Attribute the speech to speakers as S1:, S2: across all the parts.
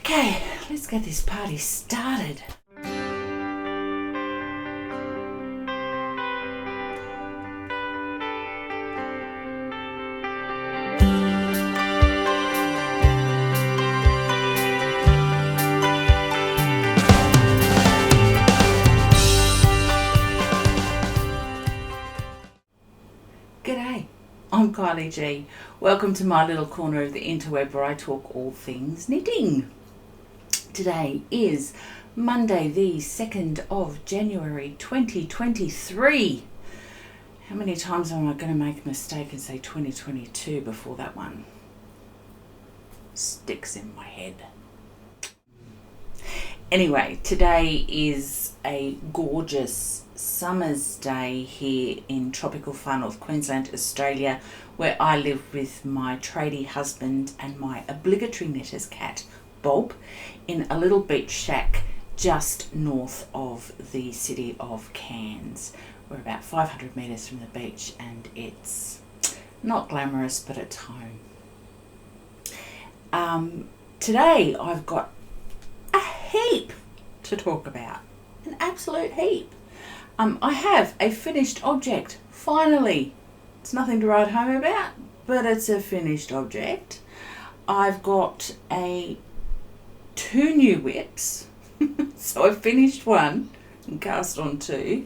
S1: Okay, let's get this party started. G'day, I'm Kylie G. Welcome to my little corner of the interweb where I talk all things knitting. Today is Monday the 2nd of January 2023. How many times am I going to make a mistake and say 2022 before that one sticks in my head? Anyway, today is a gorgeous summer's day here in tropical far north Queensland, Australia, where I live with my tradie husband and my obligatory knitter's cat, Bob, in a little beach shack just north of the city of Cairns. We're about 500 metres from the beach and it's not glamorous, but it's home. Today I've got a heap to talk about, an absolute heap. I have a finished object, finally. It's nothing to write home about, but it's a finished object. I've got two new whips, so I finished one and cast on two.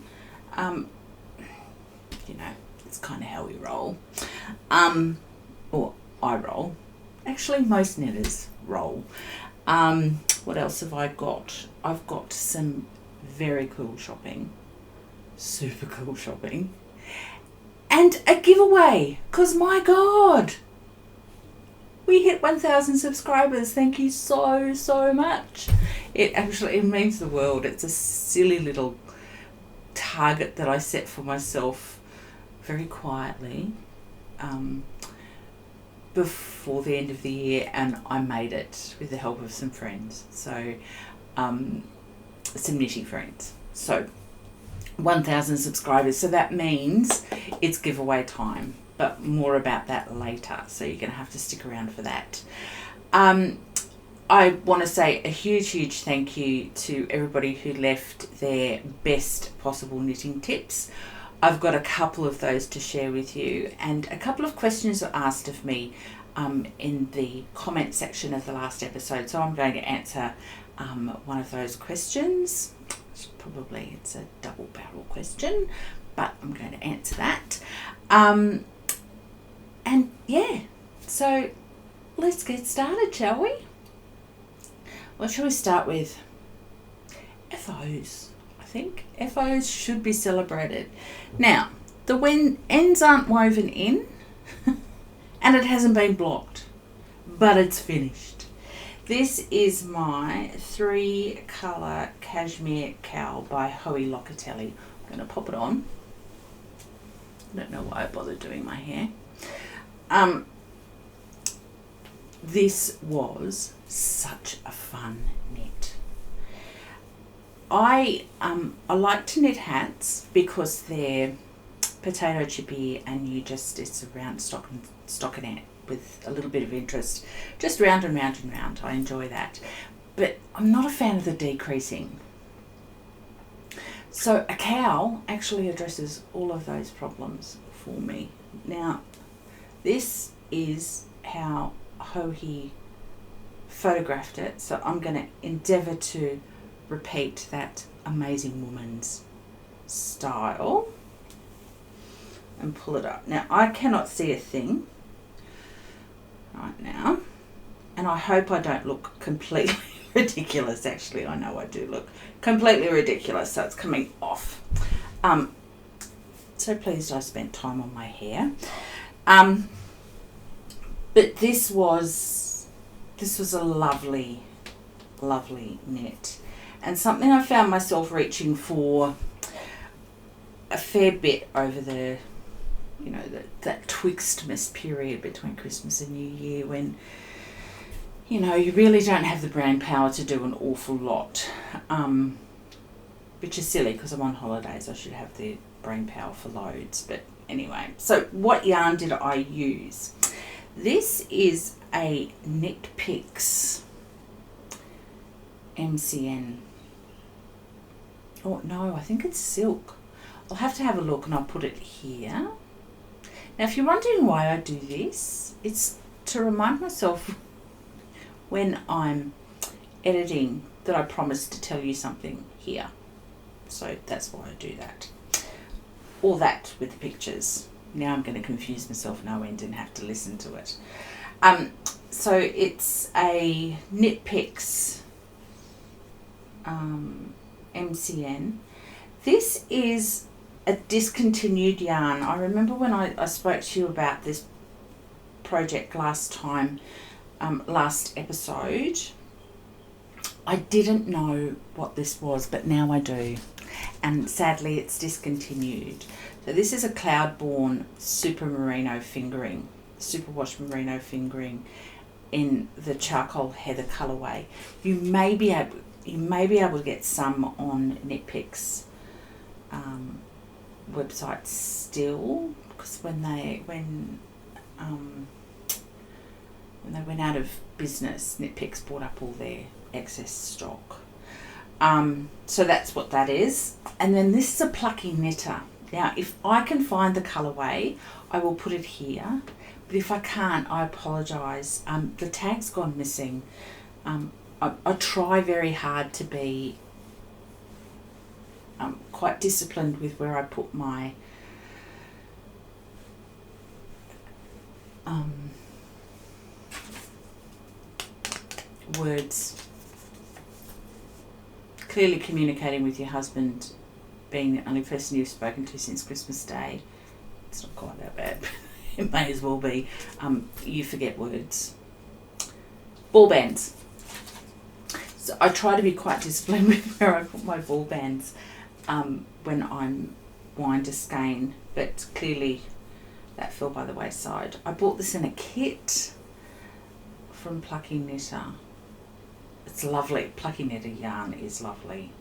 S1: It's kind of how we roll, or I roll. Actually, most knitters roll. What else have I got? I've got some very cool shopping, super cool shopping, and a giveaway, because my God, we hit 1,000 subscribers. Thank you so much. It means the world. It's a silly little target that I set for myself very quietly before the end of the year, and I made it with the help of some friends. So some knitting friends. So 1,000 subscribers. So that means it's giveaway time, but more about that later. So you're going to have to stick around for that. I want to say a huge thank you to everybody who left their best possible knitting tips. I've got a couple of those to share with you, and a couple of questions were asked of me in the comment section of the last episode. So I'm going to answer one of those questions. It's a double barrel question, but I'm going to answer that. And yeah, so let's get started, shall we? What shall we start with? FOs. I think FOs should be celebrated. Now, the ends aren't woven in and it hasn't been blocked, but it's finished. This is my 3-colour cashmere cowl by Hoey Locatelli. I'm going to pop it on. I don't know why I bothered doing my hair. This was such a fun knit. I like to knit hats because they're potato chippy and it's around stockinette with a little bit of interest, just round and round and round. I enjoy that, but I'm not a fan of the decreasing. So a cowl actually addresses all of those problems for me. Now, this is how Hoey photographed it, so I'm going to endeavour to repeat that amazing woman's style and pull it up. Now, I cannot see a thing right now, and I hope I don't look completely ridiculous. Actually, I know I do look completely ridiculous, so it's coming off. So pleased I spent time on my hair. But this was a lovely knit, and something I found myself reaching for a fair bit over the that Twixtmas period between Christmas and New Year, when you really don't have the brain power to do an awful lot, which is silly because I'm on holidays. I should have the brain power for loads. But anyway, so what yarn did I use? This is a Knit Picks MCN. Oh no, I think it's silk. I'll have to have a look and I'll put it here. Now if you're wondering why I do this, it's to remind myself when I'm editing that I promised to tell you something here. So that's why I do that. Or that with the pictures. Now I'm going to confuse myself no end and have to listen to it. So it's a Knit Picks MCN. This is a discontinued yarn. I remember when I spoke to you about this project last time, last episode, I didn't know what this was, but now I do. And sadly it's discontinued. So this is a Cloudborne Super Wash Merino fingering in the Charcoal Heather colourway. You may be able to get some on Knit Picks website still, because when they went out of business, Knit Picks bought up all their excess stock. So that's what that is. And then this is a Plucky Knitter. Now if I can find the colourway, I will put it here, but if I can't, I apologise. The tag's gone missing. I try very hard to be quite disciplined with where I put my words. Clearly communicating with your husband, being the only person you've spoken to since Christmas Day, it's not quite that bad. It may as well be. You forget words. Ball bands. So I try to be quite disciplined with where I put my ball bands when I'm winder skein, but clearly that fell by the wayside. I bought this in a kit from Plucky Knitter. It's lovely. Plucky Knitter yarn is lovely.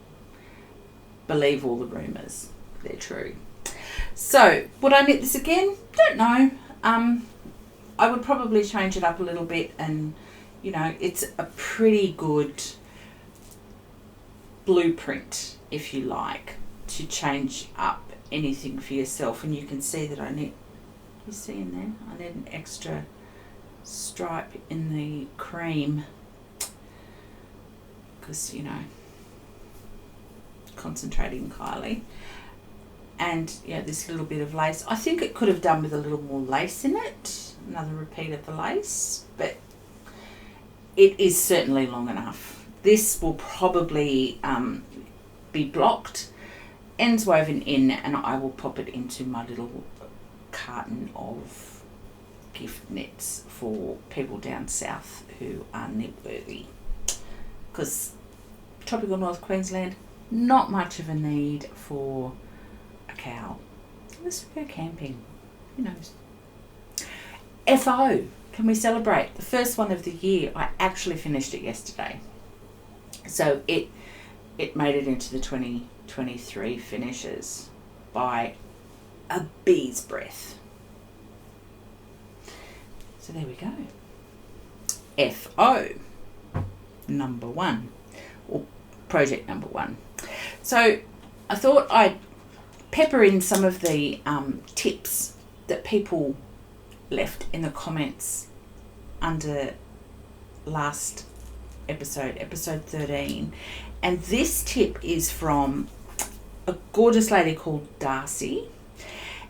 S1: Believe all the rumours. They're true. So, would I knit this again? Don't know. I would probably change it up a little bit, and, you know, it's a pretty good blueprint, if you like, to change up anything for yourself. And you can see that I knit, you see in there, I need an extra stripe in the cream, because, you know, concentrating Kylie. And yeah, this little bit of lace. I think it could have done with a little more lace in it, another repeat of the lace, but it is certainly long enough. This will probably be blocked, ends woven in, and I will pop it into my little carton of gift knits for people down south who are knit worthy, because tropical North Queensland, not much of a need for a cow unless we go camping. Who knows? FO, can we celebrate? The first one of the year. I actually finished it yesterday, so it made it into the 2023 finishes by a bee's breath. So there we go. FO number 1, or project number 1. So I thought I'd pepper in some of the tips that people left in the comments under last episode 13. And this tip is from a gorgeous lady called Darcy.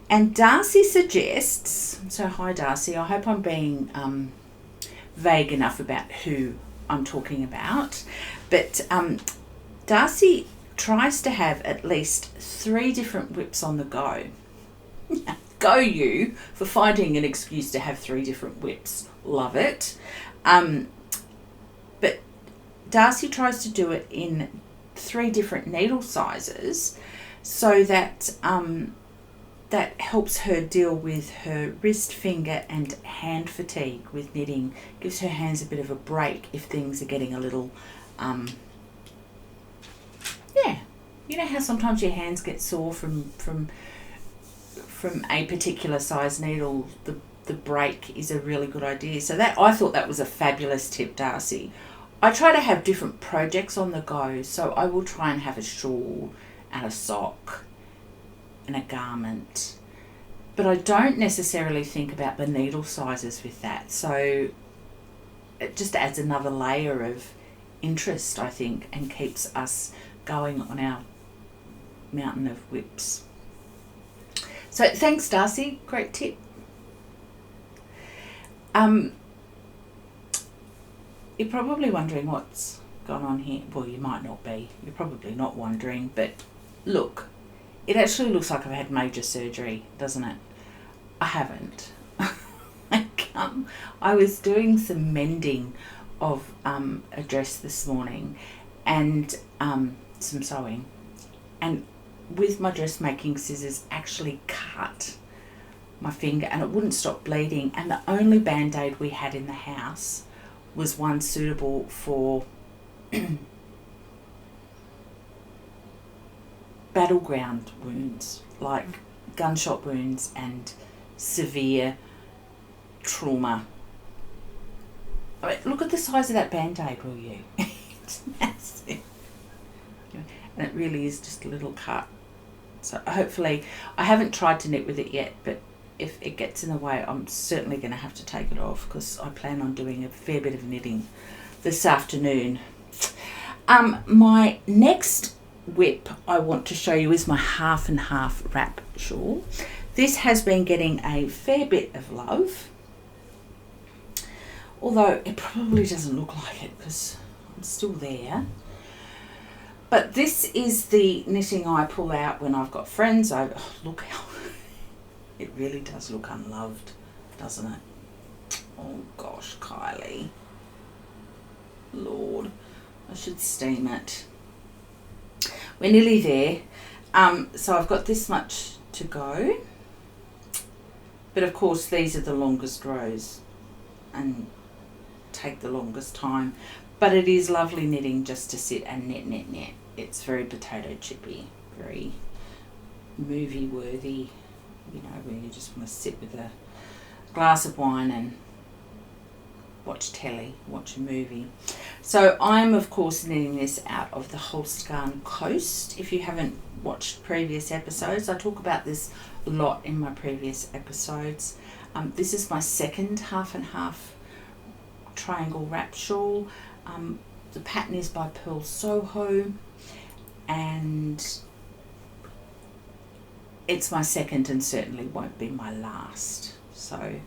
S1: And Darcy suggests, so hi Darcy, I hope I'm being vague enough about who I'm talking about, but Darcy tries to have at least 3 different whips on the go. Go you for finding an excuse to have 3 different whips. Love it. But Darcy tries to do it in 3 different needle sizes, so that that helps her deal with her wrist, finger and hand fatigue with knitting. Gives her hands a bit of a break if things are getting a little you know how sometimes your hands get sore from a particular size needle. The break is a really good idea. So that, I thought that was a fabulous tip, Darcy. I try to have different projects on the go, so I will try and have a shawl and a sock and a garment, but I don't necessarily think about the needle sizes with that, so it just adds another layer of interest, I think, and keeps us going on our mountain of whips. So thanks, Darcy, great tip. You're probably wondering what's gone on here. Well, you might not be. You're probably not wondering, but look, it actually looks like I've had major surgery, doesn't it? I haven't. I was doing some mending of a dress this morning and some sewing, and with my dressmaking scissors actually cut my finger and it wouldn't stop bleeding, and the only band-aid we had in the house was one suitable for battleground wounds, like gunshot wounds and severe trauma. I mean, look at the size of that band-aid, will you? It's massive. And it really is just a little cut. So hopefully, I haven't tried to knit with it yet, but if it gets in the way, I'm certainly going to have to take it off because I plan on doing a fair bit of knitting this afternoon. My next whip I want to show you is my half and half wrap shawl. This has been getting a fair bit of love, although it probably doesn't look like it because I'm still there. But this is the knitting I pull out when I've got friends over. Oh, look how it really does look unloved, doesn't it? Oh gosh, Kylie. Lord, I should steam it. We're nearly there. So I've got this much to go. But of course these are the longest rows and take the longest time. But it is lovely knitting just to sit and knit. It's very potato chippy, very movie worthy, you know, where you just want to sit with a glass of wine and watch telly, watch a movie. So I'm of course knitting this out of the Holston coast. If you haven't watched previous episodes, I talk about this a lot in my previous episodes. This is my second half and half triangle wrap shawl. The pattern is by Pearl Soho, and it's my second and certainly won't be my last. So it'd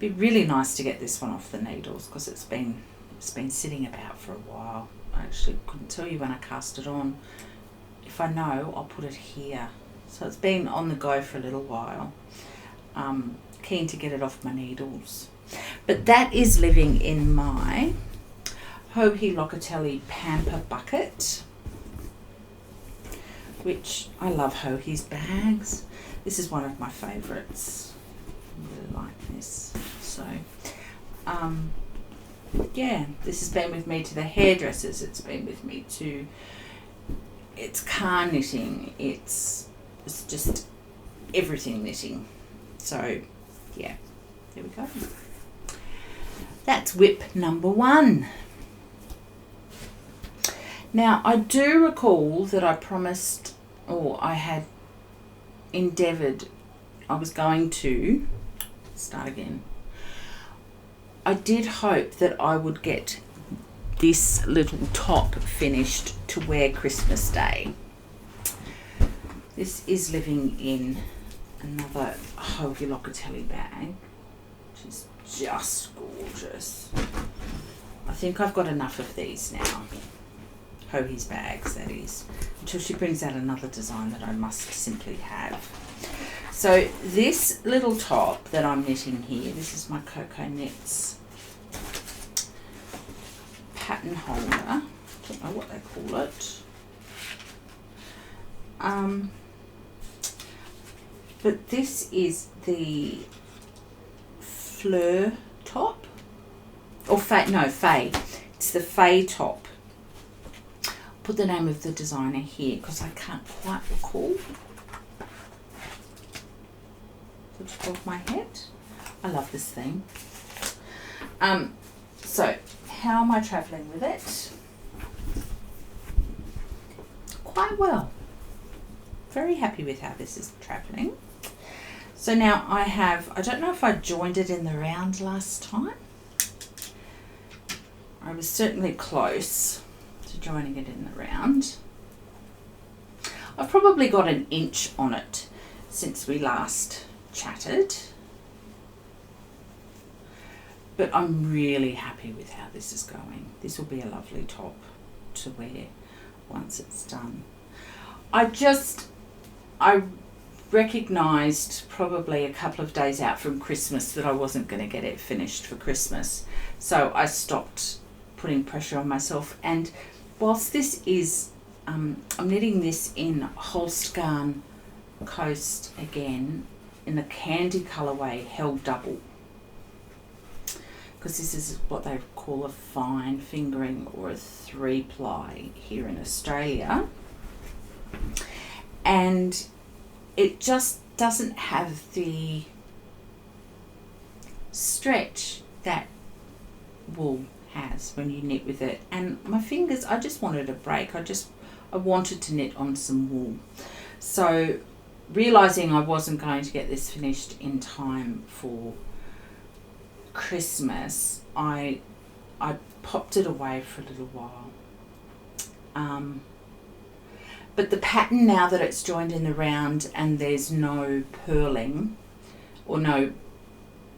S1: be really nice to get this one off the needles because it's been sitting about for a while. I actually couldn't tell you when I cast it on. If I know, I'll put it here. So it's been on the go for a little while. Keen to get it off my needles. But that is living in my Hohe Locatelli Pamper Bucket, which I love Hohe's bags. This is one of my favourites. I really like this. So, yeah, this has been with me to the hairdressers. It's been with me to, it's car knitting. It's just everything knitting. So, yeah, there we go. That's whip number 1. Now, I do recall that I promised, or I had endeavoured, I was going to, start again. I did hope that I would get this little top finished to wear Christmas Day. This is living in another Hohe Locatelli bag, which is just gorgeous. I think I've got enough of these now. Hohe's bags, that is, until she brings out another design that I must simply have. So this little top that I'm knitting here, this is my Cocoa Knits pattern holder. I don't know what they call it. But this is the Fleur top, or Faye. It's the Faye top. Put the name of the designer here because I can't quite recall. So just off my head. I love this thing. So how am I travelling with it? Quite well. Very happy with how this is travelling. So now I don't know if I joined it in the round last time. I was certainly close to joining it in the round. I've probably got an inch on it since we last chatted. But I'm really happy with how this is going. This will be a lovely top to wear once it's done. I recognised probably a couple of days out from Christmas that I wasn't going to get it finished for Christmas. So I stopped putting pressure on myself. And whilst this is, I'm knitting this in Holstgarn Coast again in the candy colourway held double. Because this is what they call a fine fingering or a 3-ply here in Australia. And it just doesn't have the stretch that wool has when you knit with it. And my fingers, I just wanted a break. I wanted to knit on some wool. So realising I wasn't going to get this finished in time for Christmas, I popped it away for a little while. But the pattern, now that it's joined in the round and there's no purling, or no,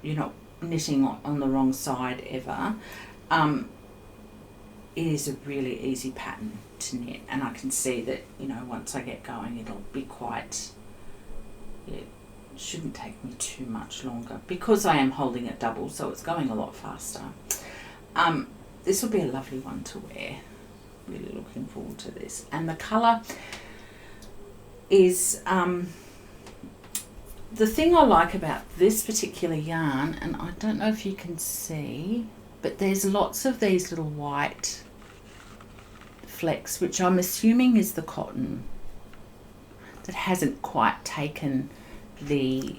S1: you're not knitting on the wrong side ever, it is a really easy pattern to knit. And I can see that, you know, once I get going, it'll be quite, it shouldn't take me too much longer because I am holding it double, so it's going a lot faster. This will be a lovely one to wear. Really looking forward to this. And the colour is the thing I like about this particular yarn, and I don't know if you can see, but there's lots of these little white flecks, which I'm assuming is the cotton that hasn't quite taken the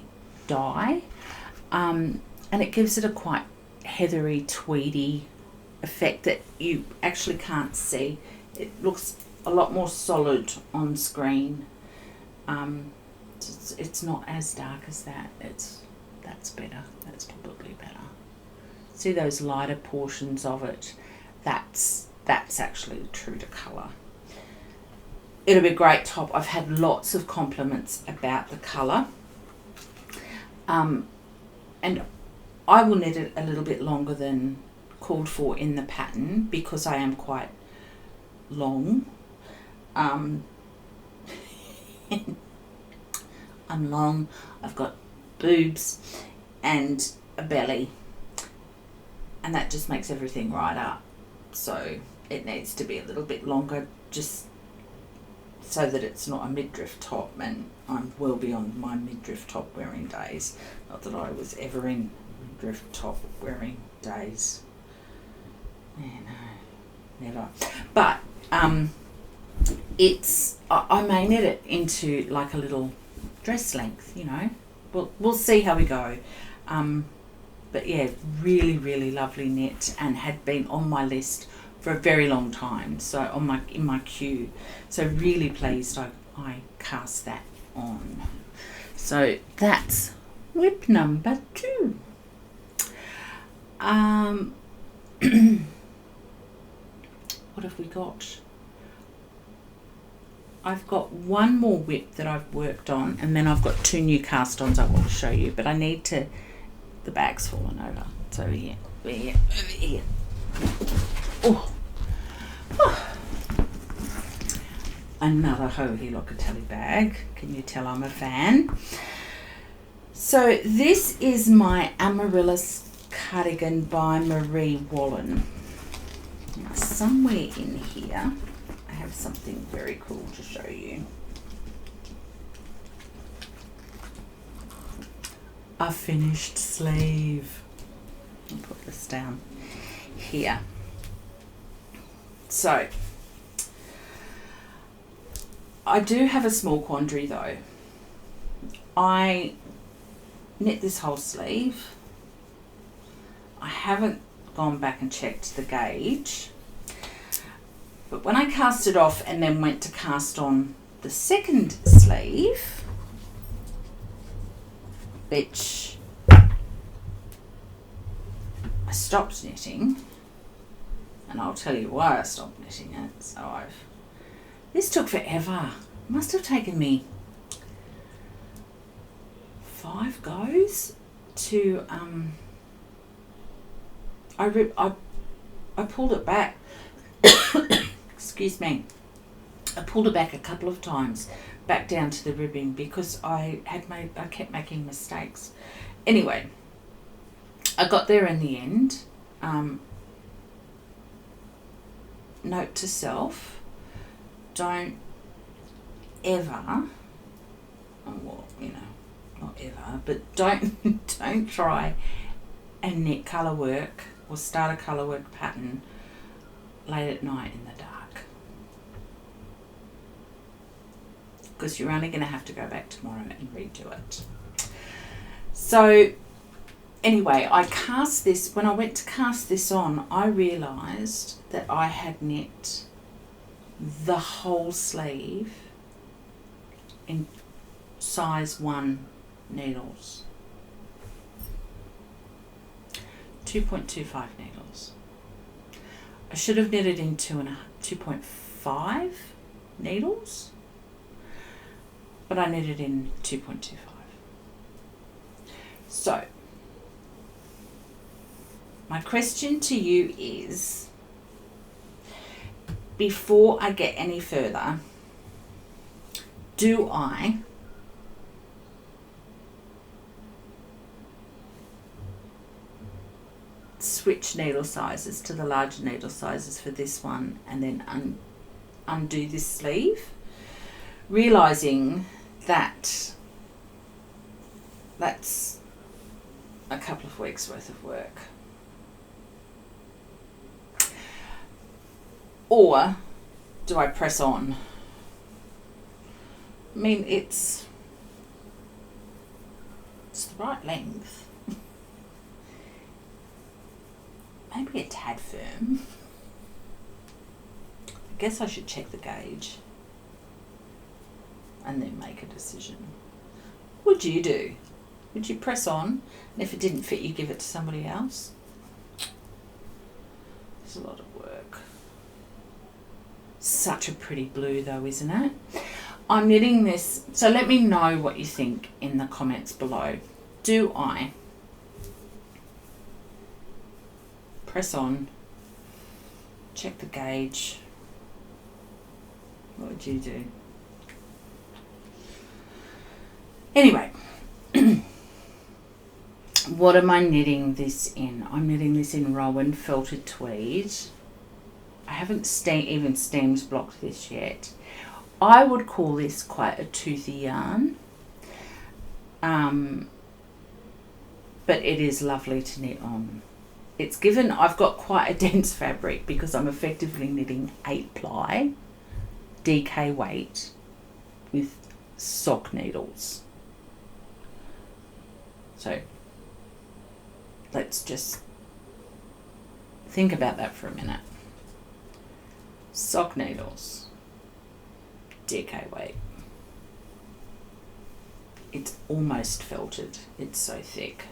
S1: dye, and it gives it a quite heathery, tweedy effect that you actually can't see. It looks a lot more solid on screen. It's not as dark as that. That's better. That's probably better. See those lighter portions of it? That's actually true to colour. It'll be a great top. I've had lots of compliments about the colour. And I will knit it a little bit longer than called for in the pattern because I am quite long. I'm long, I've got boobs and a belly, and that just makes everything right up. So it needs to be a little bit longer, just so that it's not a midriff top, and I will be on my midriff top wearing days. Not that I was ever in midriff top wearing days. Yeah, no, never. But I may knit it into like a little dress length, you know. We'll see how we go. But yeah, really, really lovely knit, and had been on my list for a very long time. So in my queue. So really pleased I cast that on. So that's whip number 2. What have we got? I've got one more whip that I've worked on, and then I've got 2 new cast-ons I want to show you, but I need to, the bag's fallen over. It's over here, over here. Oh. Another Hohi Locatelli bag. Can you tell I'm a fan? So this is my Amaryllis cardigan by Marie Wallen. Now, somewhere in here I have something very cool to show you. A finished sleeve. I'll put this down here. So I do have a small quandary though. I knit this whole sleeve. I haven't gone back and checked the gauge. But when I cast it off and then went to cast on the second sleeve, which I stopped knitting, and I'll tell you why I stopped knitting it. So this took forever. It must have taken me 5 goes to I pulled it back. Excuse me. I pulled it back a couple of times, back down to the ribbing, because I kept making mistakes. Anyway, I got there in the end. Note to self: don't ever, well, you know, not ever, but don't try and knit colour work or start a colour work pattern late at night in the dark, because you're only going to have to go back tomorrow and redo it. So anyway, I cast this. When I went to cast this on, I realised that I had knit the whole sleeve in size 1 needles, 2.25 needles. I should have knitted in 2.5 needles, but I knitted in 2.25. So my question to you is, before I get any further, do I switch needle sizes to the larger needle sizes for this one and then undo this sleeve, realizing that that's a couple of weeks worth of work? Or do I press on? I mean, it's the right length. Maybe a tad firm. I guess I should check the gauge and then make a decision. What would you do? Would you press on, and if it didn't fit, you give it to somebody else? It's a lot of work. Such a pretty blue though, isn't it? I'm knitting this, so let me know what you think in the comments below. Do I press on, check the gauge? What would you do? Anyway, what am I knitting this in? I'm knitting this in Rowan Felted Tweed. I haven't even steams blocked this yet. I would call this quite a toothy yarn, but it is lovely to knit on. It's given, I've got quite a dense fabric because I'm effectively knitting 8-ply DK weight with sock needles. So let's just think about that for a minute. Sock needles, DK weight. It's almost felted. It's so thick.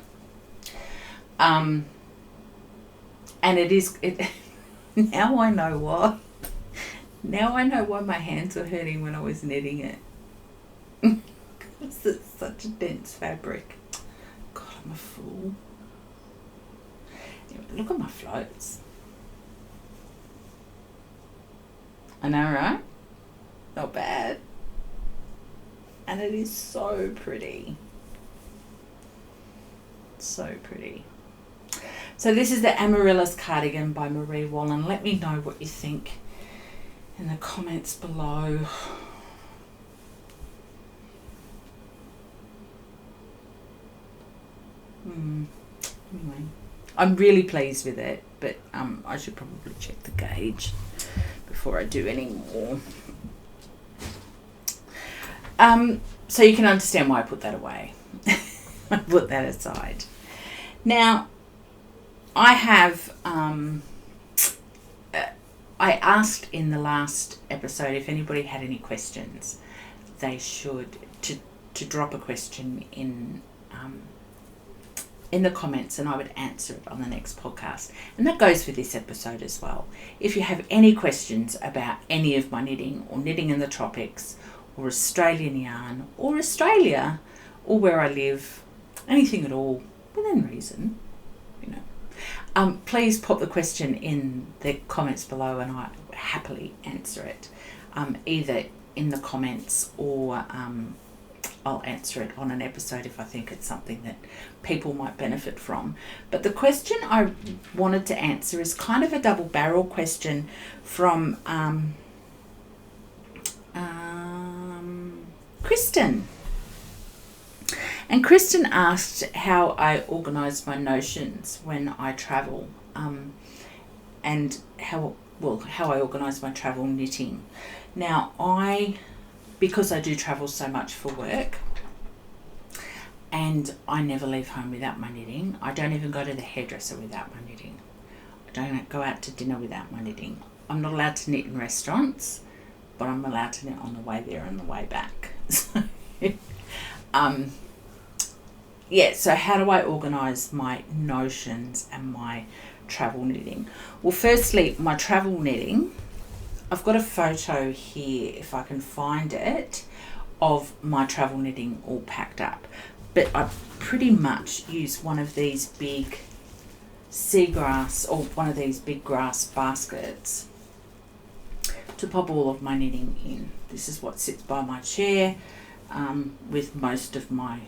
S1: And it is. Now I know why. Now I know why my hands were hurting when I was knitting it. Because it's such a dense fabric. God, I'm a fool. Look at my floats. I know, right? Not bad. And it is so pretty. So pretty. So this is the Amaryllis Cardigan by Marie Wallen. Let me know what you think in the comments below. Anyway, I'm really pleased with it, but I should probably check the gauge before I do any more. So you can understand why I put that away. I put that aside. Now, I have, I asked in the last episode if anybody had any questions, they should, to drop a question in the comments, and I would answer it on the next podcast. And that goes for this episode as well. If you have any questions about any of my knitting, or knitting in the tropics, or Australian yarn, or Australia, or where I live, anything at all, within reason, please pop the question in the comments below, and I happily answer it, either in the comments or I'll answer it on an episode if I think it's something that people might benefit from. But the question I wanted to answer is kind of a double barrel question from Kristen. And Kristen asked how I organise my notions when I travel, and how I organise my travel knitting. Now, because I do travel so much for work, and I never leave home without my knitting. I don't even go to the hairdresser without my knitting. I don't go out to dinner without my knitting. I'm not allowed to knit in restaurants, but I'm allowed to knit on the way there and the way back. So, so how do I organise my notions and my travel knitting? Well, firstly, my travel knitting, I've got a photo here, if I can find it, of my travel knitting all packed up. But I pretty much use one of these big seagrass, or one of these big grass baskets, to pop all of my knitting in. This is what sits by my chair, with most of my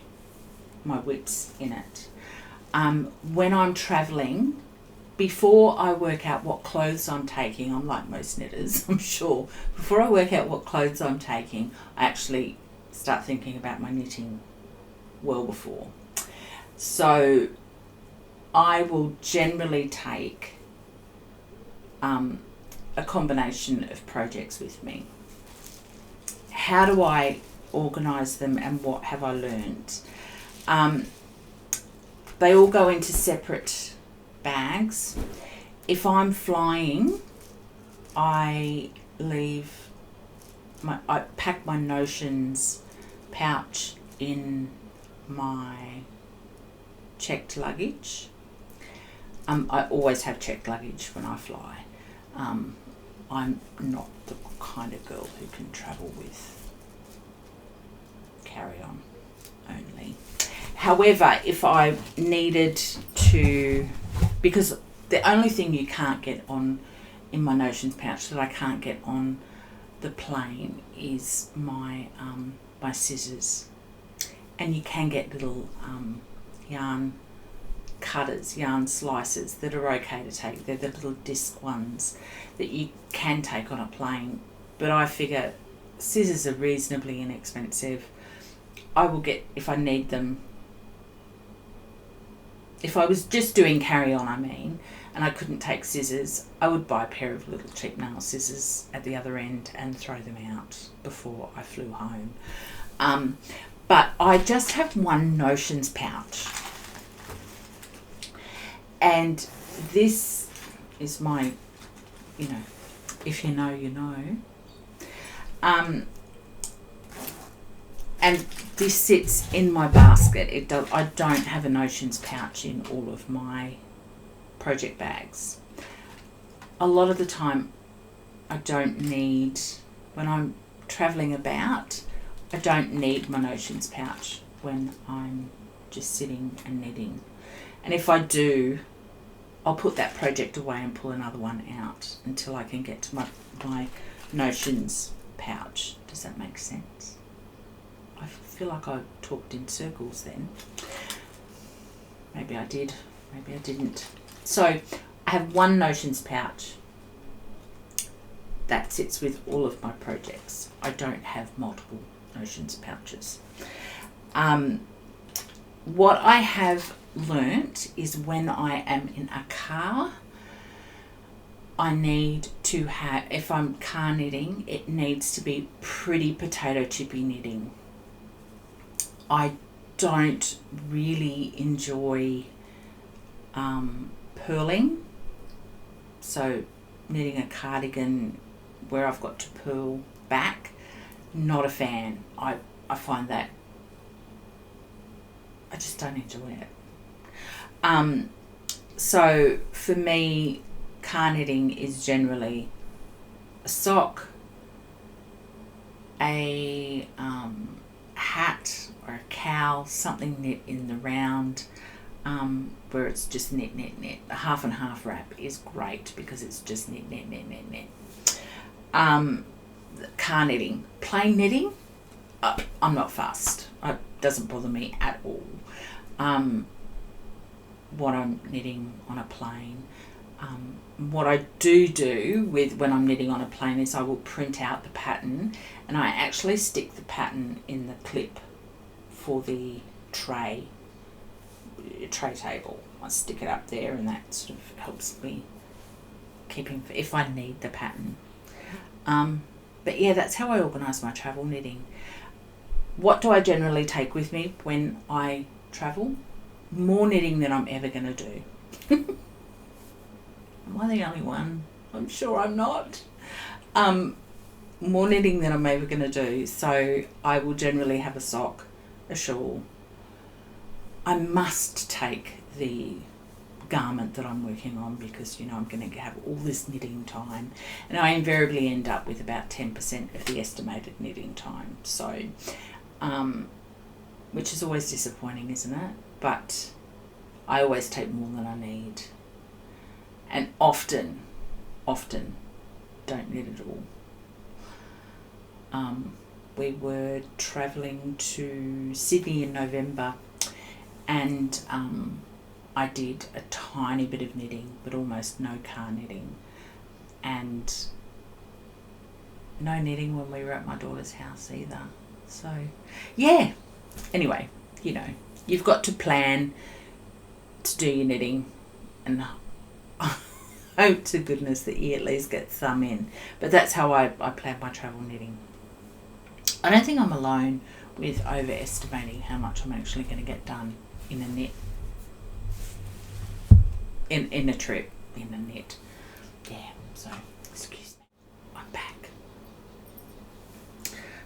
S1: whips in it. When I'm travelling, before I work out what clothes I'm taking, I'm like most knitters, I'm sure, before I work out what clothes I'm taking, I actually start thinking about my knitting well before. So I will generally take a combination of projects with me. How do I organise them, and what have I learned? They all go into separate bags. If I'm flying, I pack my notions pouch in my checked luggage. I always have checked luggage when I fly. I'm not the kind of girl who can travel with carry-on only. However, if I needed to, because the only thing you can't get on in my notions pouch that I can't get on the plane is my my scissors. And you can get little yarn cutters, yarn slicers that are okay to take. They're the little disc ones that you can take on a plane. But I figure scissors are reasonably inexpensive. I will get, if I need them, if I was just doing carry-on, and I couldn't take scissors, I would buy a pair of little cheap nail scissors at the other end and throw them out before I flew home. But I just have one notions pouch. And this is my, if you know, you know. And this sits in my basket. I don't have a notions pouch in all of my project bags. A lot of the time, I don't need, when I'm travelling about, I don't need my notions pouch when I'm just sitting and knitting. And if I do, I'll put that project away and pull another one out until I can get to my notions pouch. Does that make sense? I feel like I talked in circles then. Maybe I did, maybe I didn't. So I have one notions pouch that sits with all of my projects. I don't have multiple notions pouches. What I have learnt is when I am in a car, I need to have, if I'm car knitting, it needs to be pretty potato chippy knitting. I don't really enjoy purling, so knitting a cardigan where I've got to purl back, not a fan. I find that I just don't enjoy it. So for me, car knitting is generally a sock, a hat or a cowl, something knit in the round, where it's just knit. The half and half wrap is great because it's just knit. Car knitting, plain knitting, I'm not fussed. It doesn't bother me at all. What I'm knitting on a plane. What I do with when I'm knitting on a plane is I will print out the pattern, and I actually stick the pattern in the clip for the tray table. I stick it up there, and that sort of helps me keeping if I need the pattern. But yeah, that's how I organise my travel knitting. What do I generally take with me when I travel? More knitting than I'm ever going to do. Am I the only one? I'm sure I'm not. More knitting than I'm ever going to do. So I will generally have a sock, a shawl. I must take the garment that I'm working on because, I'm going to have all this knitting time. And I invariably end up with about 10% of the estimated knitting time. So, which is always disappointing, isn't it? But I always take more than I need. And often don't knit at all. We were travelling to Sydney in November, and I did a tiny bit of knitting, but almost no car knitting, and no knitting when we were at my daughter's house either. So yeah, anyway, you've got to plan to do your knitting, and hope to goodness that you at least get some in. But that's how I plan my travel knitting. I don't think I'm alone with overestimating how much I'm actually going to get done in a knit. In a trip, in a knit. Yeah, so, excuse me. I'm back.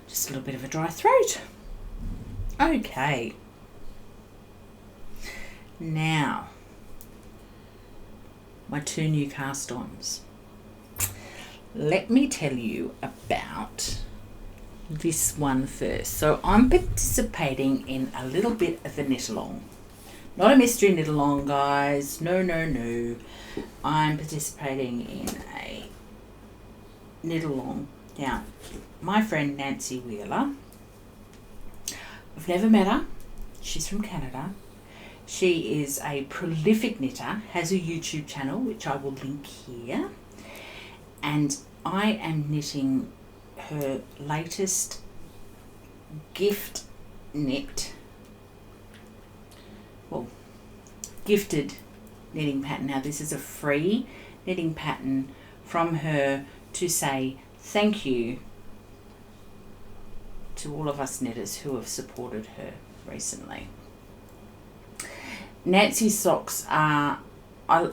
S1: Just a little bit of a dry throat. Okay. Now, my 2 new cast-ons. Let me tell you about this one first. So I'm participating in a little bit of a knit-along. Not a mystery knit-along, guys. No. I'm participating in a knit-along. Now, my friend Nancy Wheeler, I've never met her. She's from Canada. She is a prolific knitter, has a YouTube channel, which I will link here. And I am knitting her latest gift knit, gifted knitting pattern. Now, this is a free knitting pattern from her to say thank you to all of us knitters who have supported her recently. Nancy's socks are, I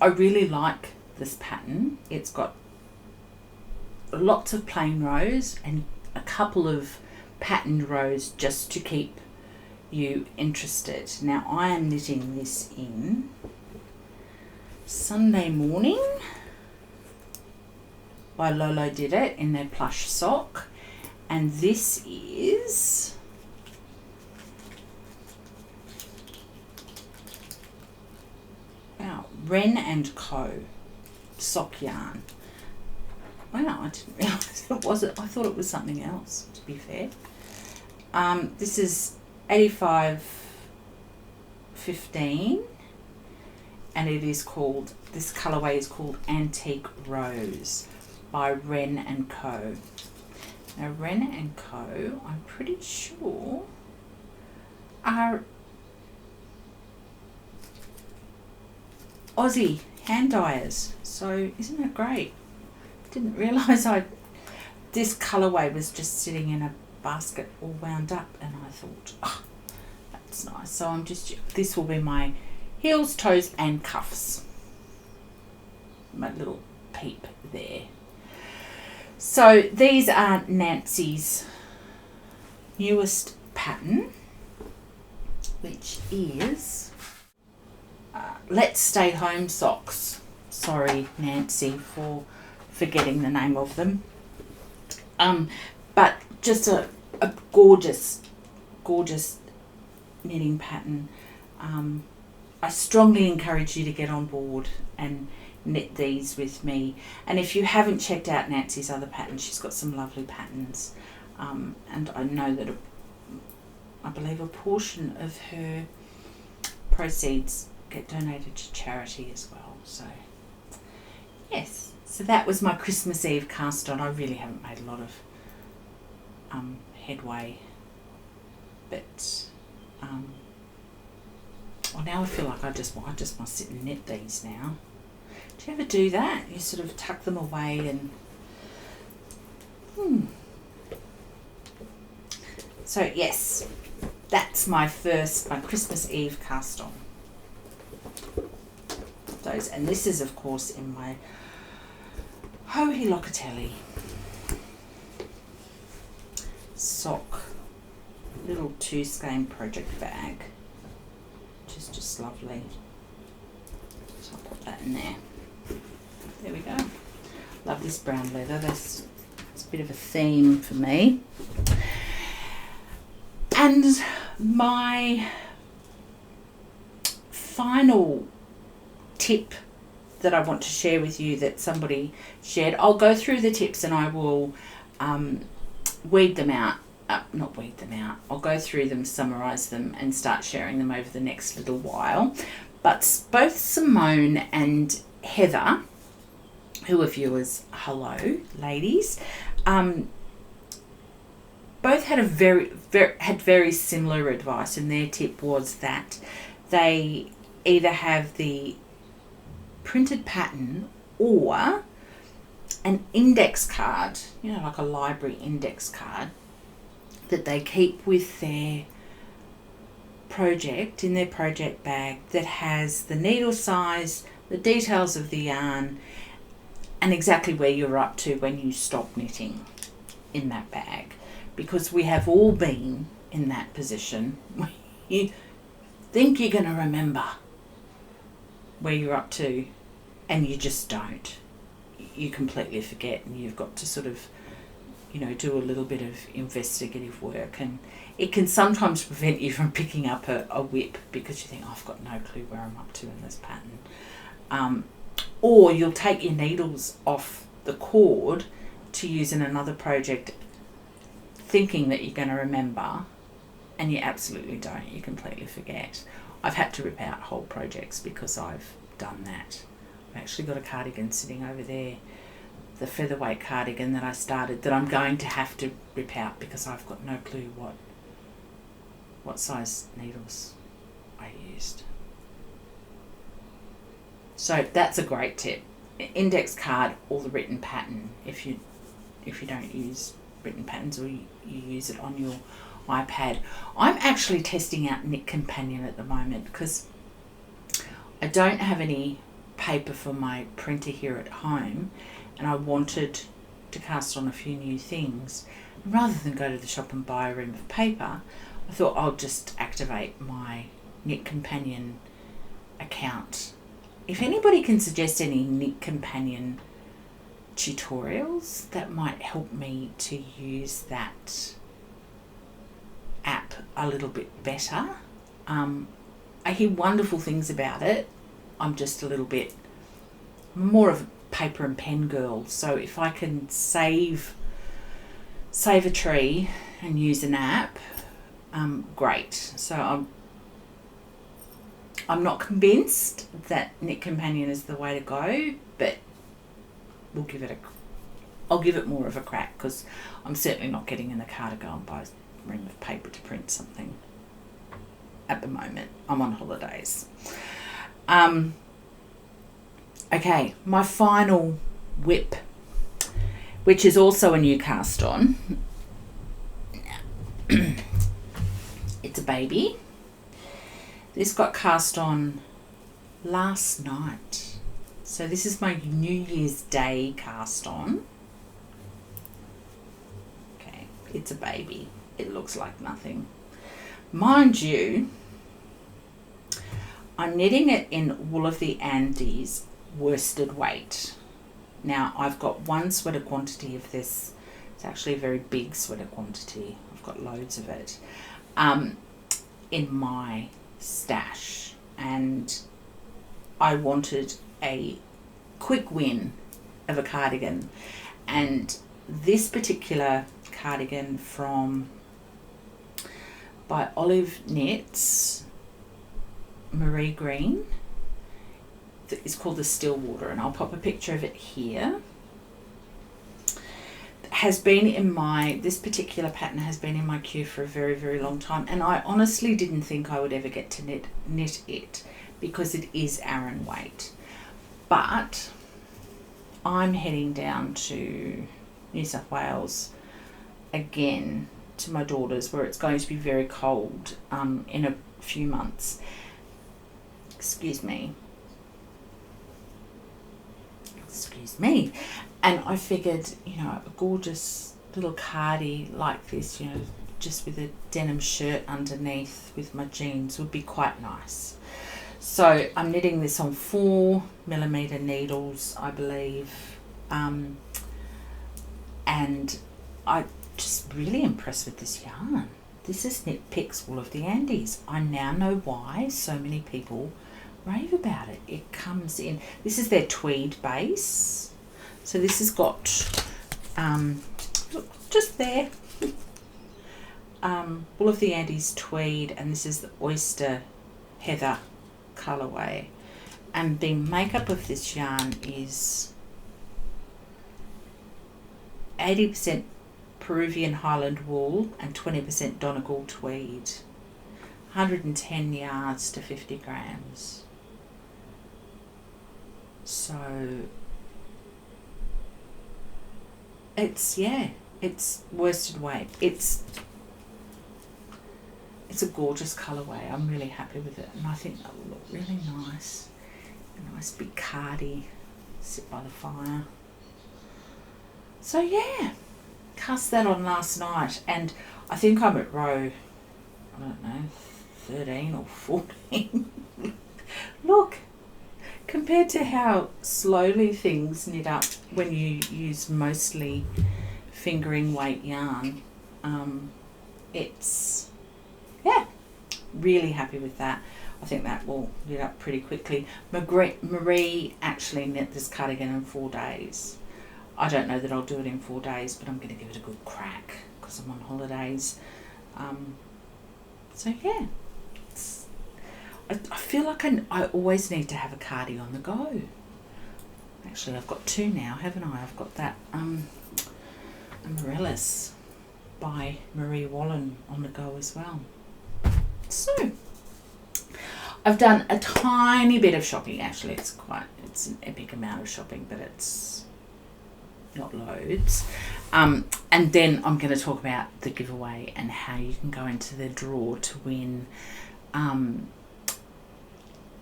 S1: really like this pattern. It's got lots of plain rows and a couple of patterned rows just to keep you interested. Now, I am knitting this in Sunday Morning by Lolo Did It in their plush sock, and this is Wren and Co. sock yarn. Wow, I didn't realise it was it. I thought it was something else, to be fair. This is 85-15, and it is called, this colourway is called Antique Rose by Wren and Co. Now, Wren and Co, I'm pretty sure, are Aussie hand dyers. So isn't that great? Didn't realise this colourway was just sitting in a basket all wound up, and I thought, that's nice. So this will be my heels, toes and cuffs. my little peep there. So these are Nancy's newest pattern, which is Let's Stay Home Socks. Sorry, Nancy, for forgetting the name of them. But just a gorgeous knitting pattern. I strongly encourage you to get on board and knit these with me. And if you haven't checked out Nancy's other patterns, she's got some lovely patterns. And I know that I believe a portion of her proceeds get donated to charity as well. So yes, so that was my Christmas Eve cast on. I really haven't made a lot of headway, but well, now I feel like I just want to sit and knit these now. Do you ever do that? You sort of tuck them away and So yes, that's my Christmas Eve cast on. Those, and this is of course in my Hohe Locatelli sock little 2 skein project bag, which is just lovely. So I'll put that in there. There we go. Love this brown leather. It's a bit of a theme for me. And my final tip that I want to share with you that somebody shared, I'll go through the tips and I will weed them out. Not weed them out. I'll go through them, summarise them and start sharing them over the next little while. But both Simone and Heather, who are viewers, hello ladies, both had very similar advice, and their tip was that they either have the printed pattern or an index card, you know, like a library index card that they keep with their project, in their project bag, that has the needle size, the details of the yarn, and exactly where you're up to when you stop knitting in that bag. Because we have all been in that position where you think you're going to remember where you're up to and you just don't. You completely forget, and you've got to sort of, you know, do a little bit of investigative work, and it can sometimes prevent you from picking up a whip because you think, oh, I've got no clue where I'm up to in this pattern. Or you'll take your needles off the cord to use in another project thinking that you're going to remember, and you absolutely don't. You completely forget. I've had to rip out whole projects because I've done that. I've actually got a cardigan sitting over there, the featherweight cardigan that I started, that I'm going to have to rip out because I've got no clue what size needles I used. So that's a great tip. Index card or the written pattern if you don't use written patterns, or you use it on your iPad. I'm actually testing out Knit Companion at the moment because I don't have any paper for my printer here at home, and I wanted to cast on a few new things. And rather than go to the shop and buy a ream of paper, I thought I'll just activate my Knit Companion account. If anybody can suggest any Knit Companion tutorials that might help me to use that app a little bit better. I hear wonderful things about it. I'm just a little bit more of a paper and pen girl, so if I can save a tree and use an app, great. So I'm not convinced that Knit Companion is the way to go, but I'll give it more of a crack, because I'm certainly not getting in the car to go and buy a ream of paper to print something at the moment. I'm on holidays. Okay, my final whip, which is also a new cast on. It's a baby. This got cast on last night. So this is my New Year's Day cast on. Okay, it's a baby. It looks like nothing. Mind you, I'm knitting it in Wool of the Andes worsted weight. Now I've got one sweater quantity of this. It's actually a very big sweater quantity. I've got loads of it in my stash, and I wanted a quick win of a cardigan, and this particular cardigan by Olive Knits, Marie Green, is called the Stillwater, and I'll pop a picture of it here. This particular pattern has been in my queue for a very, very long time, and I honestly didn't think I would ever get to knit it because it is Aran weight. But I'm heading down to New South Wales again to my daughter's, where it's going to be very cold in a few months. Excuse me. And I figured, a gorgeous little cardi like this, just with a denim shirt underneath with my jeans would be quite nice. So I'm knitting this on 4mm needles, I believe. And I'm just really impressed with this yarn. This is Knit Picks Wool of the Andes. I now know why so many people rave about it. It comes in, this is their tweed base. So this has got, look, just there, Wool of the Andes tweed, and this is the oyster heather colourway. And the makeup of this yarn is 80% Peruvian Highland wool and 20% Donegal tweed. 110 yards to 50 grams. So it's worsted weight. It's a gorgeous colourway. I'm really happy with it, and I think that will look really nice. A nice big cardi, sit by the fire. So yeah, cast that on last night, and I think I'm at row, I don't know, 13 or 14. Look, compared to how slowly things knit up when you use mostly fingering weight yarn, it's, yeah, really happy with that. I think that will knit up pretty quickly. Marie actually knit this cardigan in 4 days. I don't know that I'll do it in 4 days, but I'm going to give it a good crack because I'm on holidays. So yeah, I feel like I always need to have a cardi on the go. Actually, I've got two now, haven't I? I've got that Amaryllis by Marie Wallen on the go as well. So I've done a tiny bit of shopping. Actually, it's an epic amount of shopping, but it's not loads. And then I'm going to talk about the giveaway and how you can go into the draw to win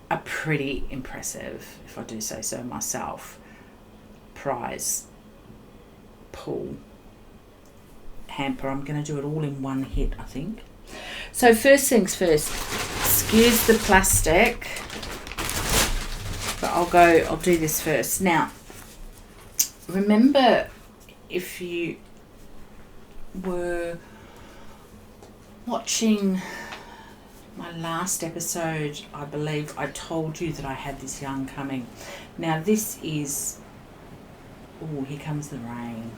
S1: a pretty impressive, if I do say so myself, prize pool hamper. I'm going to do it all in one hit, I think. So first things first, excuse the plastic, but I'll do this first. Now, remember, if you were watching my last episode, I believe I told you that I had this yarn coming. Now this is, oh, here comes the rain.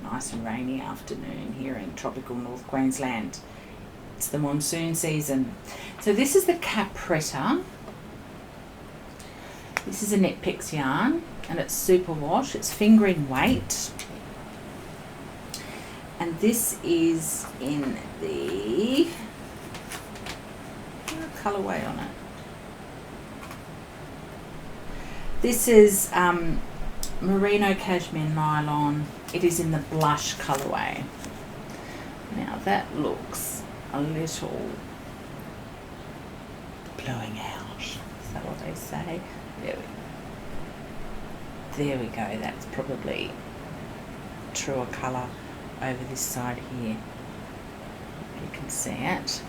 S1: Nice and rainy afternoon here in tropical North Queensland. It's the monsoon season. So this is the Capretta. This is a Knit Picks yarn, and it's super wash. It's fingering weight. And this is in the colourway on it. This is merino cashmere nylon. It is in the blush colourway. Now that looks a little blowing out. Is that what they say? There we go. There we go, that's probably truer colour over this side here. You can see it.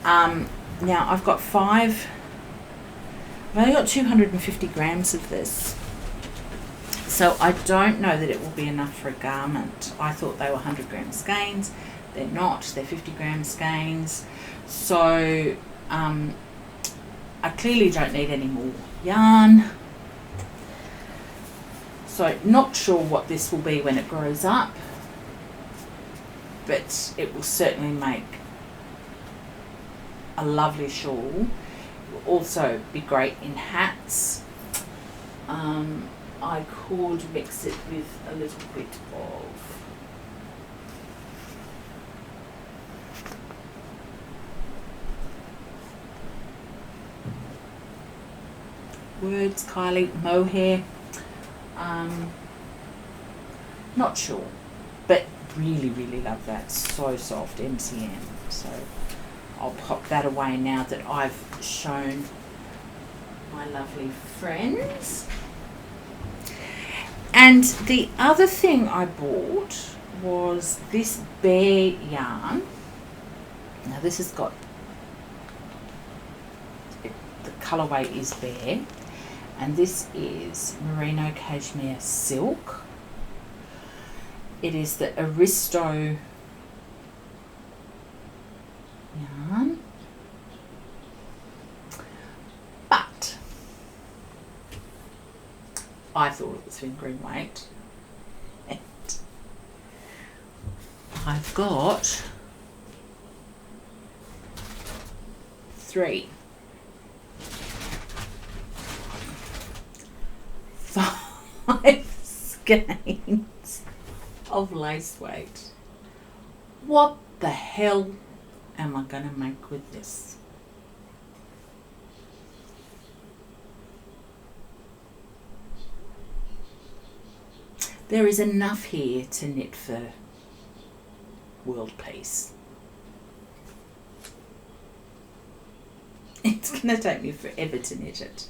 S1: Now I've got I've only got 250 grams of this. So I don't know that it will be enough for a garment. I thought they were 100 gram skeins. They're not, they're 50 gram skeins. So I clearly don't need any more yarn. So not sure what this will be when it grows up, but it will certainly make a lovely shawl. It will also be great in hats. I could mix it with a little bit of words, Kylie, mohair. Not sure, but really, really love that. So soft, MCM. So I'll pop that away now that I've shown my lovely friends. And the other thing I bought was this bear yarn. Now this has got, the colourway is bear, and this is merino cashmere silk. It is the Aristo yarn, but I thought it was fingering weight, and I've got 5 skeins of lace weight. What the hell am I going to make with this? There is enough here to knit for world peace. It's going to take me forever to knit it.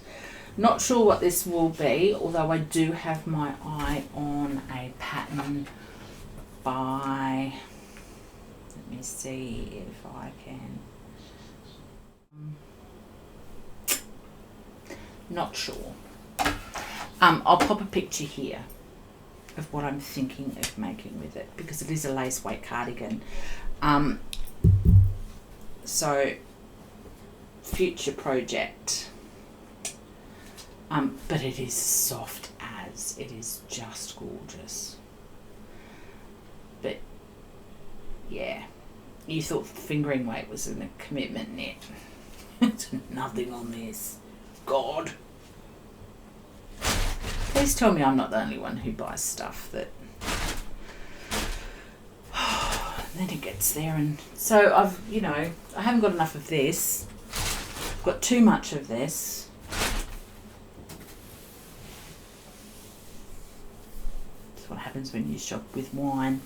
S1: Not sure what this will be, although I do have my eye on a pattern by, let me see if I can, not sure. I'll pop a picture here of what I'm thinking of making with it, because it is a lace weight cardigan. So future project, but it is soft as, it is just gorgeous. But yeah, you thought fingering weight was a commitment knit. It's nothing on this. God. Please tell me I'm not the only one who buys stuff that then it gets there. And so I've, you know, I haven't got enough of this. I've got too much of this. That's what happens when you shop with wine.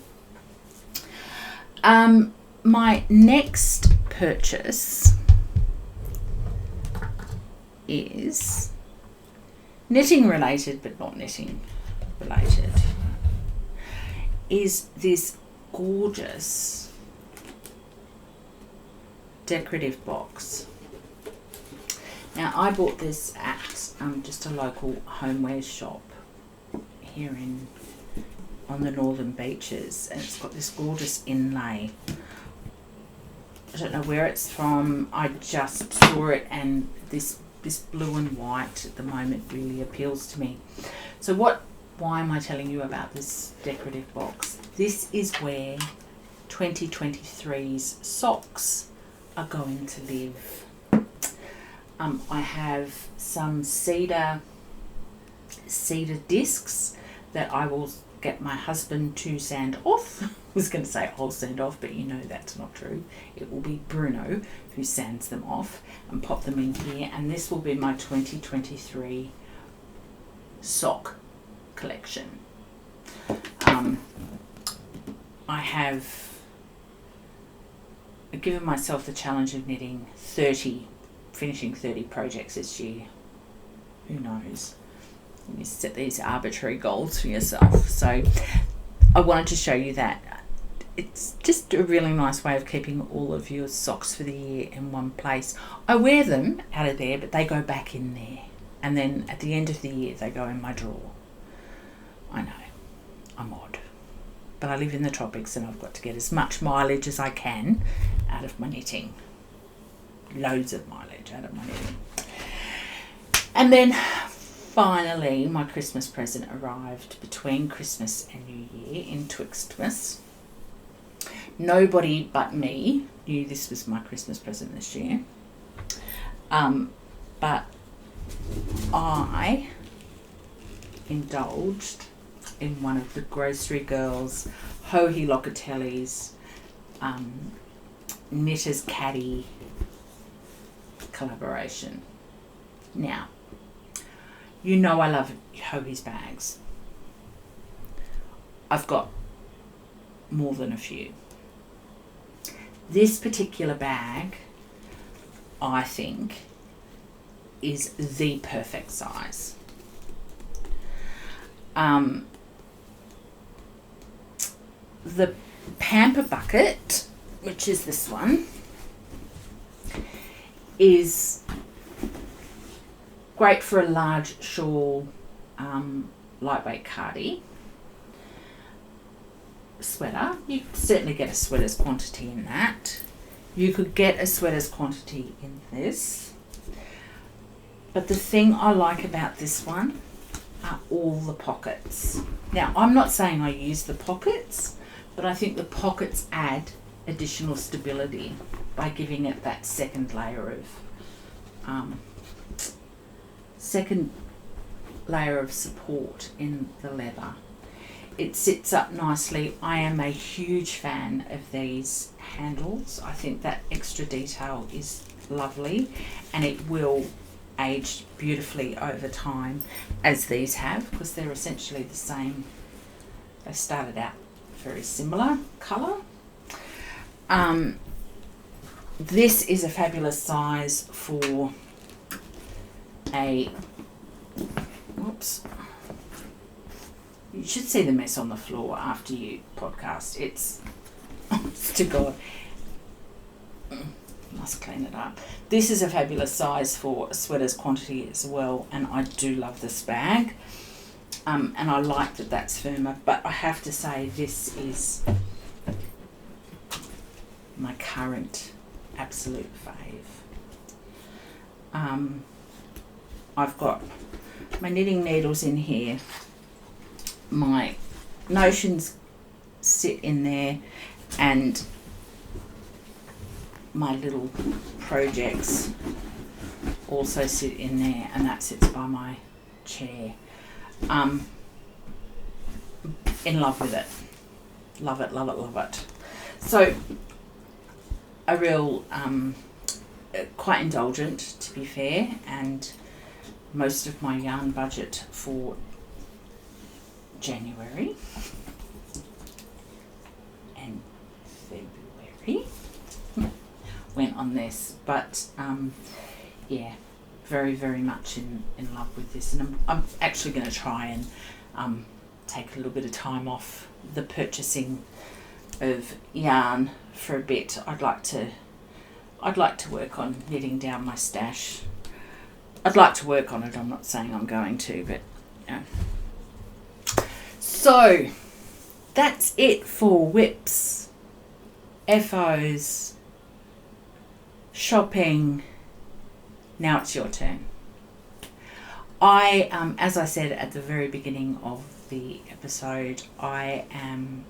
S1: My next purchase is knitting related, but not knitting related, is this gorgeous decorative box. Now I bought this at just a local homewares shop here on the northern beaches, and it's got this gorgeous inlay. I don't know where it's from, I just saw it, and this blue and white at the moment really appeals to me. So why am I telling you about this decorative box? This is where 2023's socks are going to live. I have some cedar discs that I will get my husband to sand off. I was going to say I'll sand off, but you know that's not true. It will be Bruno who sands them off, and pop them in here, and this will be my 2023 sock collection. I have given myself the challenge of finishing 30 projects this year. Who knows? You set these arbitrary goals for yourself. So I wanted to show you that. It's just a really nice way of keeping all of your socks for the year in one place. I wear them out of there, but they go back in there. And then at the end of the year, they go in my drawer. I know, I'm odd. But I live in the tropics and I've got to get as much mileage as I can out of my knitting. Loads of mileage out of my knitting. And then finally, my Christmas present arrived between Christmas and New Year in Twixtmas. Nobody but me knew this was my Christmas present this year. But I indulged in one of the Grocery Girls, Hohi Locatelli's Knitter's Caddy collaboration. Now, you know I love Hohi's bags. I've got more than a few. This particular bag, I think, is the perfect size. The Pamper Bucket, which is this one, is great for a large shawl, lightweight cardie. Sweater. You certainly get a sweater's quantity in that. You could get a sweater's quantity in this. But the thing I like about this one are all the pockets. Now, I'm not saying I use the pockets, but I think the pockets add additional stability by giving it that second layer of support in the leather. It sits up nicely. I am a huge fan of these handles. I think that extra detail is lovely, and it will age beautifully over time, as these have, because they're essentially the same. They started out very similar colour. This is a fabulous size for a, whoops, you should see the mess on the floor after you podcast. It's, honest to God, must clean it up. This is a fabulous size for a sweater's quantity as well, and I do love this bag. And I like that that's firmer, but I have to say this is my current absolute fave. I've got my knitting needles in here. My notions sit in there, and my little projects also sit in there, and that sits by my chair. In love with it. Love it, love it, love it. So a real quite indulgent, to be fair, and most of my yarn budget for January and February went on this, but yeah, very, very much in love with this, and I'm actually going to try and take a little bit of time off the purchasing of yarn for a bit. I'd like to work on knitting down my stash. I'd like to work on it. I'm not saying I'm going to, but you know. So that's it for whips, FOs, shopping. Now it's your turn. As I said at the very beginning of the episode, I am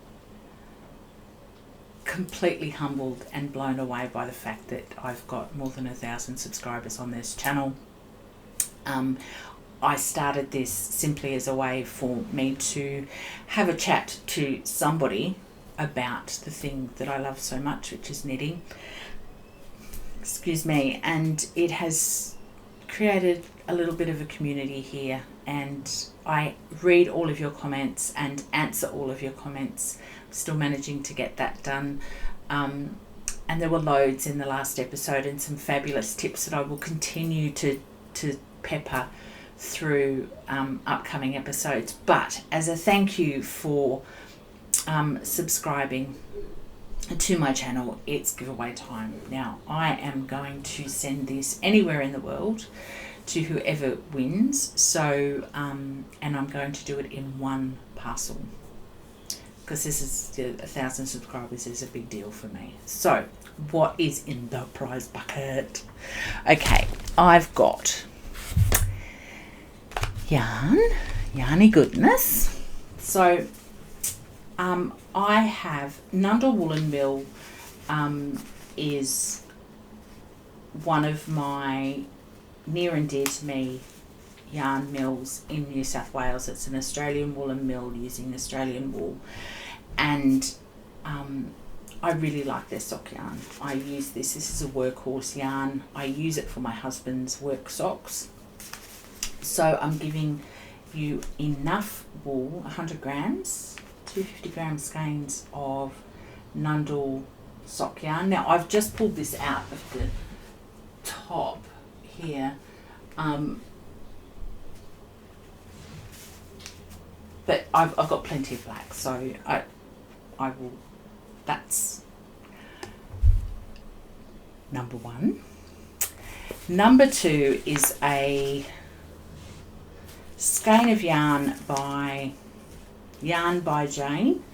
S1: completely humbled and blown away by the fact that I've got more than 1,000 subscribers on this channel. I started this simply as a way for me to have a chat to somebody about the thing that I love so much, which is knitting. Excuse me. And it has created a little bit of a community here, and I read all of your comments and answer all of your comments. I'm still managing to get that done. And there were loads in the last episode and some fabulous tips that I will continue to pepper through upcoming episodes. But as a thank you for subscribing to my channel, it's giveaway time. Now I am going to send this anywhere in the world to whoever wins. So and I'm going to do it in one parcel, because this is 1,000 subscribers is a big deal for me. So what is in the prize bucket? Okay, I've got yarny goodness. So I have Nundle Woolen Mill is one of my near and dear to me yarn mills in New South Wales. It's an Australian woolen mill using Australian wool, and I really like their sock yarn. I use this is a workhorse yarn. I use it for my husband's work socks. So I'm giving you enough wool, 100 grams, 250 gram skeins of Nundle sock yarn. Now I've just pulled this out of the top here, but I've got plenty of black, so I will. That's number one. Number two is a skein of yarn by Jane,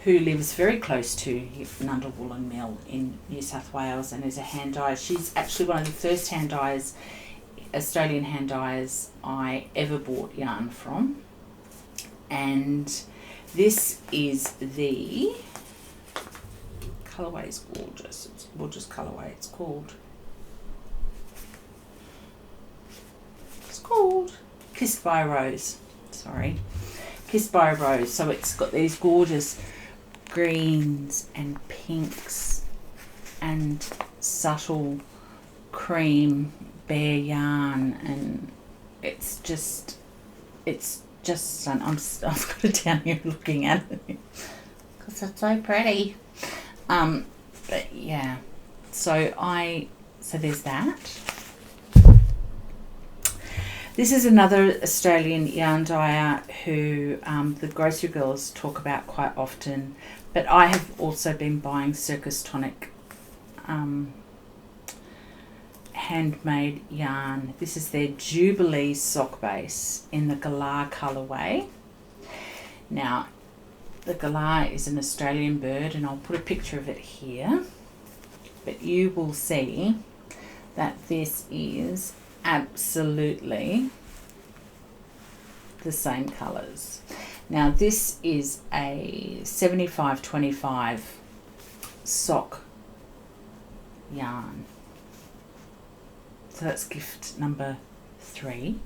S1: who lives very close to Nundle Woolen Mill in New South Wales and is a hand dyer. She's actually one of the first hand dyers, Australian hand dyers I ever bought yarn from. And this is the colourway is gorgeous. It's a gorgeous colourway. It's called Kissed by a Rose. Sorry. Kissed by a Rose. So it's got these gorgeous greens and pinks and subtle cream bare yarn, and it's just stunning. I've got it down here looking at it because it's so pretty. But yeah, so there's that. This is another Australian yarn dyer who the grocery girls talk about quite often, but I have also been buying Circus Tonic handmade yarn. This is their Jubilee sock base in the galah colourway. Now, the galah is an Australian bird, and I'll put a picture of it here, but you will see that this is absolutely the same colours. Now this is a 75-25 sock yarn. So that's gift number 3.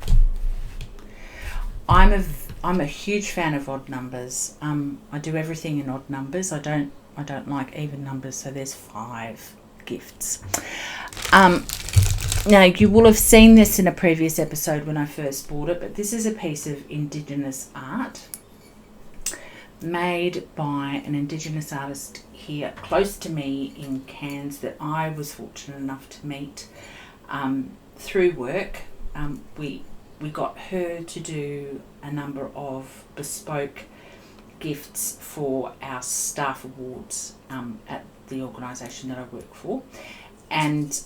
S1: I'm a huge fan of odd numbers. I do everything in odd numbers. I don't like even numbers, so there's 5 gifts. Now, you will have seen this in a previous episode when I first bought it, but this is a piece of Indigenous art made by an Indigenous artist here close to me in Cairns that I was fortunate enough to meet through work. We got her to do a number of bespoke gifts for our staff awards at the organisation that I work for, and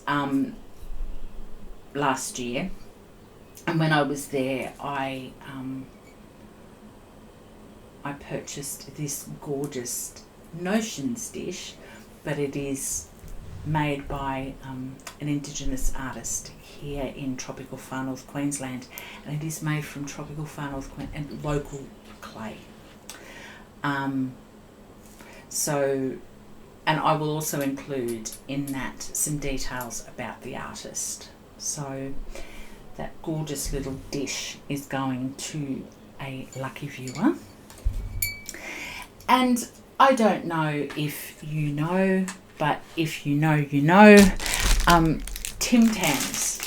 S1: last year, and when I was there, I purchased this gorgeous notions dish, but it is made by an Indigenous artist here in tropical far north Queensland, and it is made from tropical far north and local clay. And I will also include in that some details about the artist. So that gorgeous little dish is going to a lucky viewer. And I don't know if you know, but if you know, you know, Tim Tams.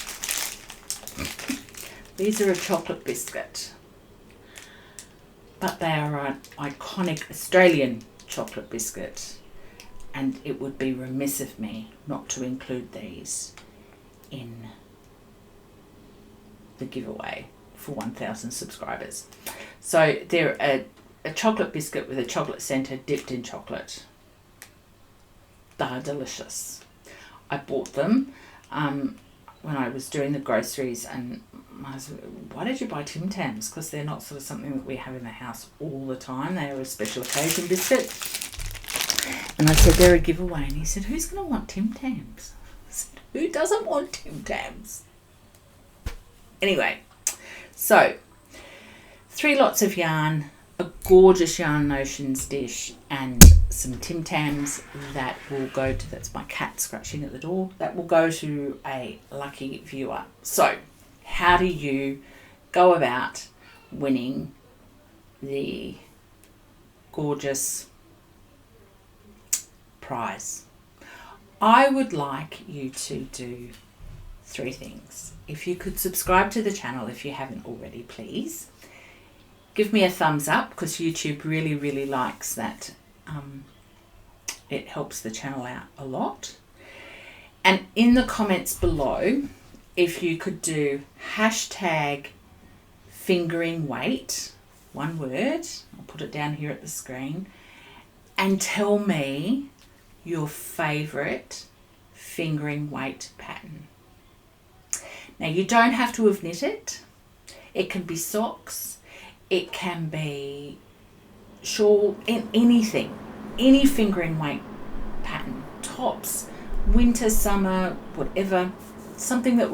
S1: These are a chocolate biscuit, but they are an iconic Australian chocolate biscuit, and it would be remiss of me not to include these in the giveaway for 1,000 subscribers. So they're a chocolate biscuit with a chocolate centre dipped in chocolate. They're delicious. I bought them when I was doing the groceries, and my husband, why did you buy Tim Tams? Because they're not sort of something that we have in the house all the time. They are a special occasion biscuit. And I said, they're a giveaway. And he said, who's going to want Tim Tams? I said, who doesn't want Tim Tams? Anyway, so 3 lots of yarn, a gorgeous Yarn Notions dish, and some Tim Tams that will go to, that's my cat scratching at the door, that will go to a lucky viewer. So how do you go about winning the gorgeous prize? I would like you to do 3 things. If you could subscribe to the channel if you haven't already, please. Give me a thumbs up, because YouTube really, really likes that. It helps the channel out a lot. And in the comments below, if you could do hashtag fingering weight, one word, I'll put it down here at the screen, and tell me your favourite fingering weight pattern. Now, you don't have to have knit it. It can be socks. It can be shawl, anything, any fingering weight pattern, tops, winter, summer, whatever, something that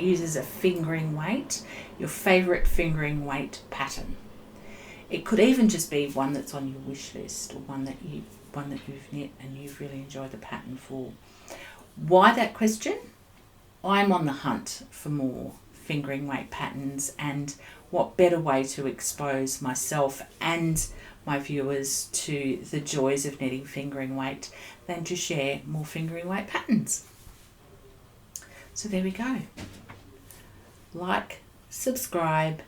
S1: uses a fingering weight, your favourite fingering weight pattern. It could even just be one that's on your wish list, or one that you've knit and you really enjoy the pattern for. Why that question? I'm on the hunt for more fingering weight patterns, and what better way to expose myself and my viewers to the joys of knitting fingering weight than to share more fingering weight patterns. So there we go. Like, subscribe,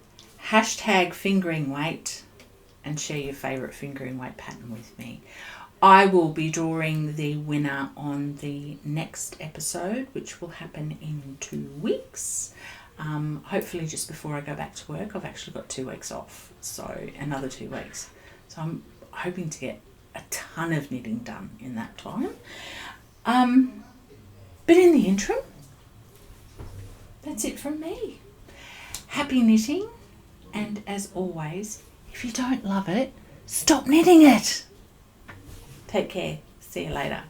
S1: hashtag fingering weight, and share your favourite fingering weight pattern with me. I will be drawing the winner on the next episode, which will happen in 2 weeks. Hopefully just before I go back to work. I've actually got 2 weeks off, so another 2 weeks. So I'm hoping to get a ton of knitting done in that time. But in the interim, that's it from me. Happy knitting, and as always, if you don't love it, stop knitting it. Take care. See you later.